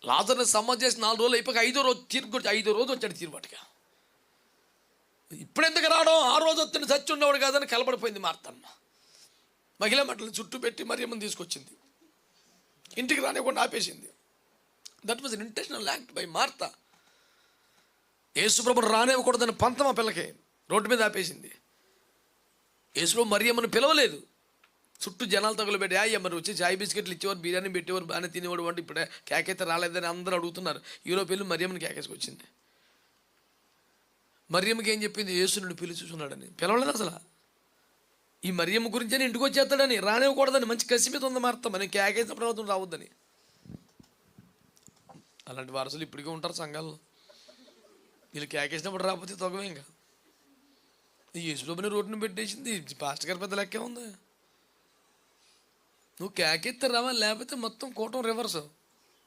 లాజర్ని సమాధి చేసి 4 రోజులు అయిపోయి 5వ రోజు తిరిగి 5వ రోజు వచ్చాడు తిరుపతిగా. ఇప్పుడు ఎందుకు రావడం, ఆ రోజు వస్తే చచ్చి ఉండేవాడు కాదని కలబడిపోయింది మార్తమ్మ. మహిళా మంటలను చుట్టూ పెట్టి మరియమ్మని తీసుకొచ్చింది, ఇంటికి రానివ్వకుండా ఆపేసింది. That was unintentional act by Martha. యేసుప్రభుని రానివ్వకూడదని పంతం ఆ పిల్లకి రోడ్డు మీద ఆపేసింది. యేసుప్రభు మరియమ్మని పిలవలేదు, చుట్టూ జనాలు తగులుపెట్టి మరి వచ్చి చాయ్ బిస్కెట్లు ఇచ్చేవారు, బిర్యానీ పెట్టేవారు, బాగానే తినేవాడు అంటే ఇప్పుడే కేకైతే రాలేదని అందరూ అడుగుతున్నారు. ఈలోపు వెళ్ళి మరియమ్మని కేకేసుకొచ్చింది. మరియమ్మకి ఏం చెప్పింది, యేసుని పిలుచుచున్నాడని. పిలవలేదు అసలు. ఈ మరియమ్మ గురించి అని ఇంటికి వచ్చేస్తాడని, రానివ్వకూడదని మంచి కసి మీద ఉంది మార్త, మనం కేకేసినప్పుడు అవుతుంది రావద్దని. అలాంటి వారసులు ఇప్పటికే ఉంటారు సంఘాల్లో. వీళ్ళు కేకేసినప్పుడు రాకపోతే తొగమే. ఇంకా ఈ యేసులోని రోడ్డుని పెట్టేసింది. పాస్టర్ గారి పెద్ద లెక్కే ఉంది. నువ్వు కేకెత్తే రావాలి, లేకపోతే మొత్తం కూటం రివర్స్.